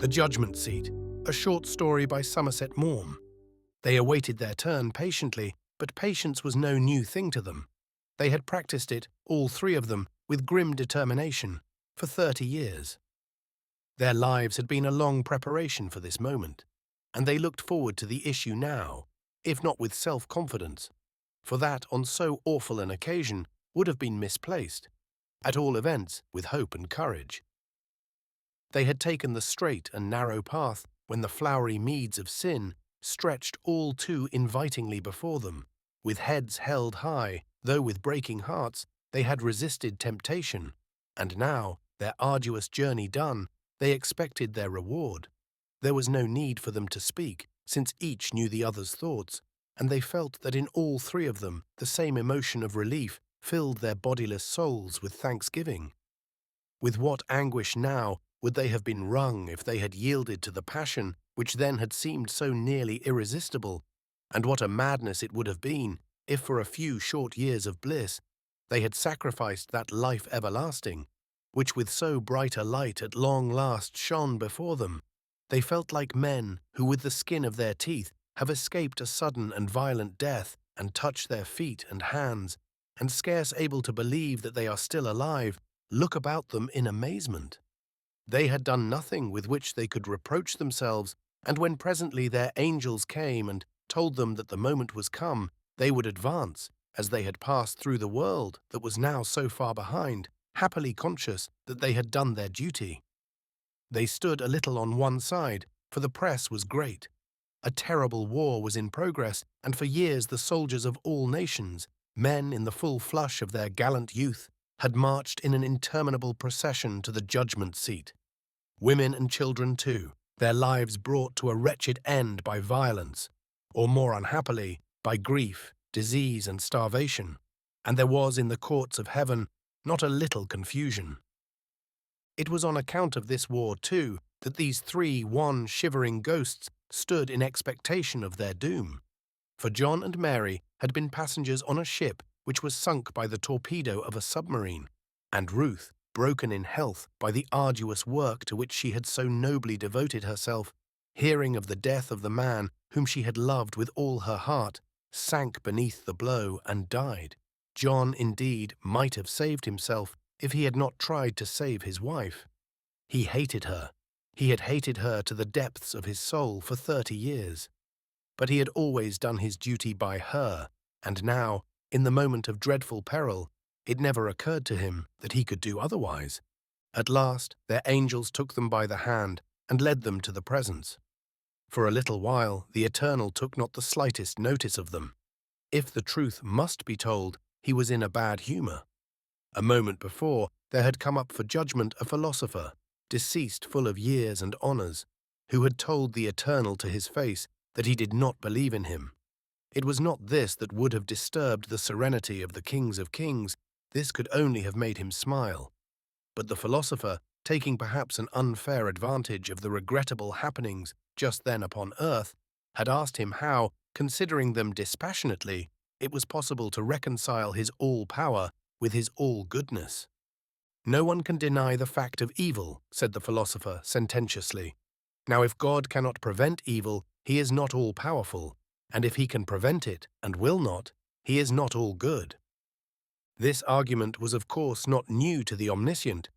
The Judgement Seat, a short story by Somerset Maugham. They awaited their turn patiently, but patience was no new thing to them. They had practiced it, all three of them, with grim determination, for 30 years. Their lives had been a long preparation for this moment, and they looked forward to the issue now, if not with self-confidence, for that, on so awful an occasion, would have been misplaced, at all events with hope and courage. They had taken the straight and narrow path when the flowery meads of sin stretched all too invitingly before them. With heads held high, though with breaking hearts, they had resisted temptation, and now, their arduous journey done, they expected their reward. There was no need for them to speak, since each knew the other's thoughts, and they felt that in all three of them the same emotion of relief filled their bodiless souls with thanksgiving. With what anguish now would they have been wrung if they had yielded to the passion which then had seemed so nearly irresistible, and what a madness it would have been if for a few short years of bliss they had sacrificed that life everlasting, which with so bright a light at long last shone before them. They felt like men who with the skin of their teeth have escaped a sudden and violent death and touch their feet and hands, and scarce able to believe that they are still alive, look about them in amazement. They had done nothing with which they could reproach themselves, and when presently their angels came and told them that the moment was come, they would advance, as they had passed through the world that was now so far behind, happily conscious that they had done their duty. They stood a little on one side, for the press was great. A terrible war was in progress, and for years the soldiers of all nations, men in the full flush of their gallant youth, had marched in an interminable procession to the Judgement Seat. Women and children too, their lives brought to a wretched end by violence, or more unhappily, by grief, disease, and starvation, and there was in the courts of heaven not a little confusion. It was on account of this war, too, that these three wan, shivering ghosts stood in expectation of their doom. For John and Mary had been passengers on a ship which was sunk by the torpedo of a submarine, and Ruth, broken in health by the arduous work to which she had so nobly devoted herself, hearing of the death of the man whom she had loved with all her heart, sank beneath the blow and died. John, indeed, might have saved himself if he had not tried to save his wife. He hated her. He had hated her to the depths of his soul for 30 years. But he had always done his duty by her, and now, in the moment of dreadful peril, it never occurred to him that he could do otherwise. At last, their angels took them by the hand and led them to the presence. For a little while, the Eternal took not the slightest notice of them. If the truth must be told, he was in a bad humor. A moment before, there had come up for judgment a philosopher, deceased full of years and honors, who had told the Eternal to his face that he did not believe in him. It was not this that would have disturbed the serenity of the kings of kings, this could only have made him smile. But the philosopher, taking perhaps an unfair advantage of the regrettable happenings just then upon earth, had asked him how, considering them dispassionately, it was possible to reconcile his all-power with his all-goodness. No one can deny the fact of evil, said the philosopher sententiously. Now if God cannot prevent evil, he is not all-powerful, and if he can prevent it, and will not, he is not all-good. This argument was of course not new to the omniscient,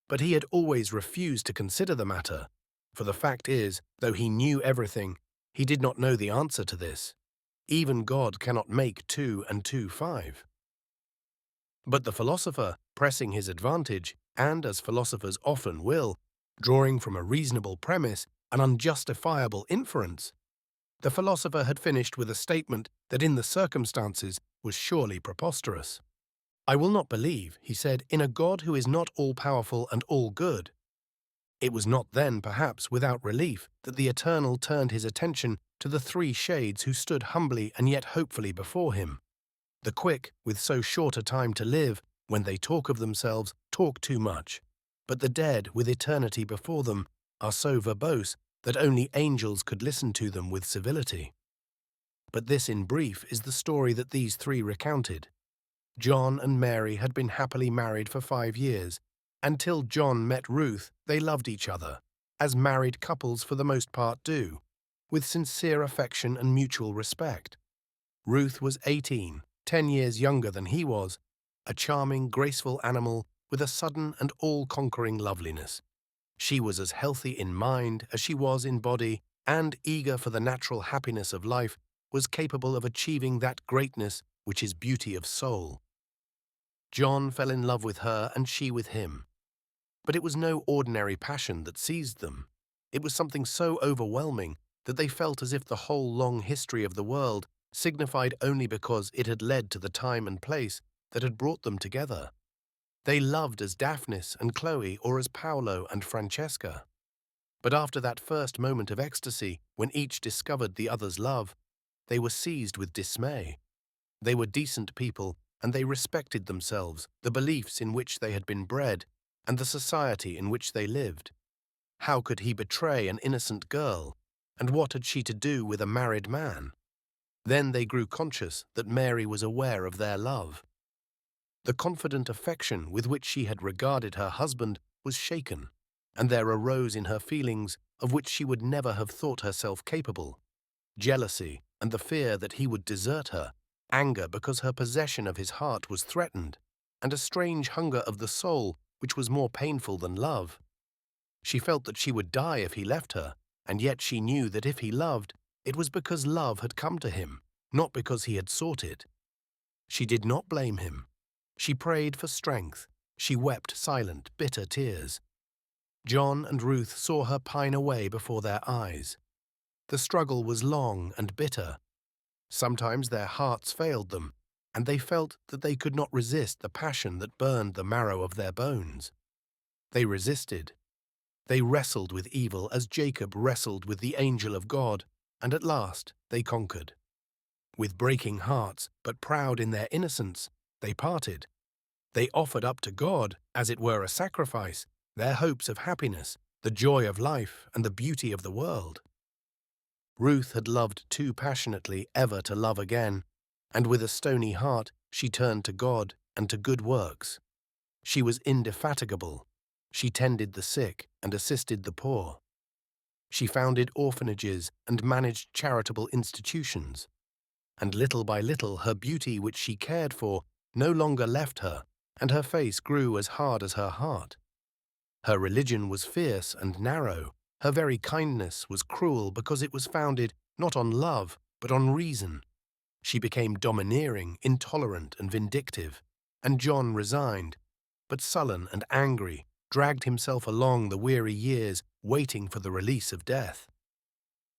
but he had always refused to consider the matter, for the fact is, though he knew everything, he did not know the answer to this. Even God cannot make 2 and 2 5. But the philosopher, pressing his advantage, and as philosophers often will, drawing from a reasonable premise an unjustifiable inference, the philosopher had finished with a statement that in the circumstances was surely preposterous. I will not believe, he said, in a God who is not all-powerful and all-good. It was not then, perhaps, without relief that the Eternal turned his attention to the three shades who stood humbly and yet hopefully before him. The quick, with so short a time to live, when they talk of themselves, talk too much. But the dead, with eternity before them, are so verbose that only angels could listen to them with civility. But this, in brief, is the story that these three recounted. John and Mary had been happily married for 5 years. Until John met Ruth, they loved each other, as married couples for the most part do, with sincere affection and mutual respect. Ruth was 18, 10 years younger than he was, a charming, graceful animal with a sudden and all-conquering loveliness. She was as healthy in mind as she was in body, and, eager for the natural happiness of life, was capable of achieving that greatness which is beauty of soul. John fell in love with her and she with him. But it was no ordinary passion that seized them. It was something so overwhelming that they felt as if the whole long history of the world signified only because it had led to the time and place that had brought them together. They loved as Daphnis and Chloe or as Paolo and Francesca. But after that first moment of ecstasy, when each discovered the other's love, they were seized with dismay. They were decent people, and they respected themselves, the beliefs in which they had been bred, and the society in which they lived. How could he betray an innocent girl, and what had she to do with a married man? Then they grew conscious that Mary was aware of their love. The confident affection with which she had regarded her husband was shaken, and there arose in her feelings of which she would never have thought herself capable: jealousy and the fear that he would desert her, anger because her possession of his heart was threatened, and a strange hunger of the soul which was more painful than love. She felt that she would die if he left her, and yet she knew that if he loved, it was because love had come to him, not because he had sought it. She did not blame him. She prayed for strength. She wept silent, bitter tears. John and Ruth saw her pine away before their eyes. The struggle was long and bitter. Sometimes their hearts failed them, and they felt that they could not resist the passion that burned the marrow of their bones. They resisted. They wrestled with evil as Jacob wrestled with the angel of God, and at last they conquered. With breaking hearts, but proud in their innocence, they parted. They offered up to God, as it were a sacrifice, their hopes of happiness, the joy of life, and the beauty of the world. Ruth had loved too passionately ever to love again, and with a stony heart she turned to God and to good works. She was indefatigable. She tended the sick and assisted the poor. She founded orphanages and managed charitable institutions. And little by little her beauty, which she cared for, no longer left her, and her face grew as hard as her heart. Her religion was fierce and narrow. Her very kindness was cruel because it was founded not on love, but on reason. She became domineering, intolerant, and vindictive, and John resigned, but sullen and angry, dragged himself along the weary years, waiting for the release of death.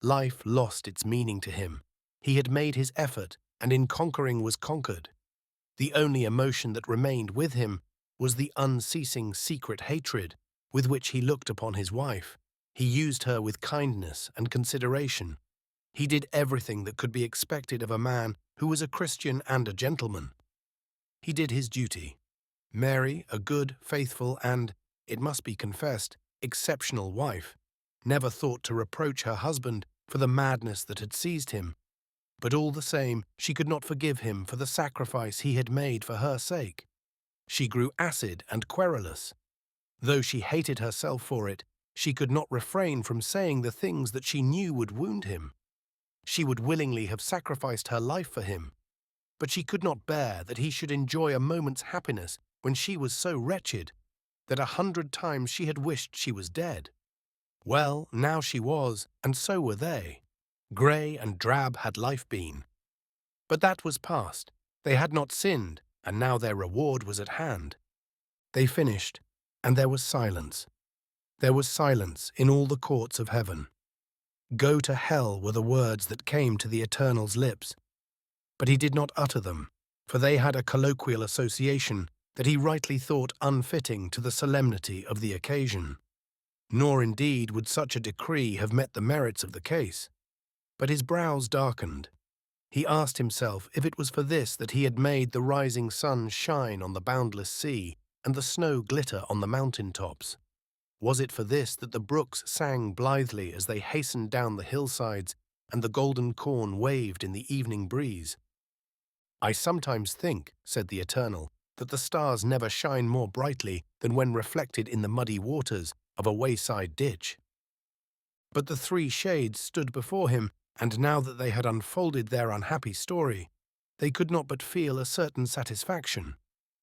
Life lost its meaning to him. He had made his effort, and in conquering was conquered. The only emotion that remained with him was the unceasing secret hatred with which he looked upon his wife. He used her with kindness and consideration. He did everything that could be expected of a man who was a Christian and a gentleman. He did his duty. Mary, a good, faithful, and, it must be confessed, exceptional wife, never thought to reproach her husband for the madness that had seized him, but all the same she could not forgive him for the sacrifice he had made for her sake. She grew acid and querulous. Though she hated herself for it, she could not refrain from saying the things that she knew would wound him. She would willingly have sacrificed her life for him, but she could not bear that he should enjoy a moment's happiness when she was so wretched that 100 times she had wished she was dead. Well, now she was, and so were they. Grey and drab had life been. But that was past. They had not sinned, and now their reward was at hand. They finished, and there was silence. There was silence in all the courts of heaven. Go to hell were the words that came to the Eternal's lips. But he did not utter them, for they had a colloquial association that he rightly thought unfitting to the solemnity of the occasion. Nor indeed would such a decree have met the merits of the case. But his brows darkened. He asked himself if it was for this that he had made the rising sun shine on the boundless sea and the snow glitter on the mountain tops. Was it for this that the brooks sang blithely as they hastened down the hillsides and the golden corn waved in the evening breeze? I sometimes think, said the Eternal, that the stars never shine more brightly than when reflected in the muddy waters of a wayside ditch. But the three shades stood before him, and now that they had unfolded their unhappy story, they could not but feel a certain satisfaction.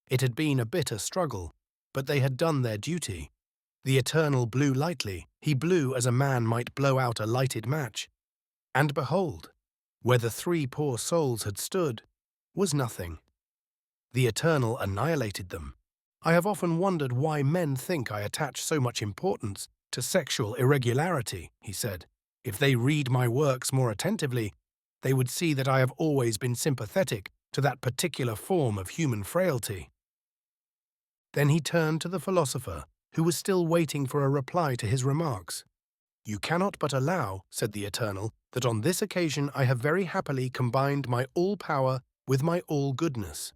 It had been a bitter struggle, but they had done their duty. The Eternal blew lightly. He blew as a man might blow out a lighted match. And behold, where the three poor souls had stood was nothing. The Eternal annihilated them. I have often wondered why men think I attach so much importance to sexual irregularity, he said. If they read my works more attentively, they would see that I have always been sympathetic to that particular form of human frailty. Then he turned to the philosopher, who was still waiting for a reply to his remarks. You cannot but allow, said the Eternal, that on this occasion I have very happily combined my all-power with my all-goodness.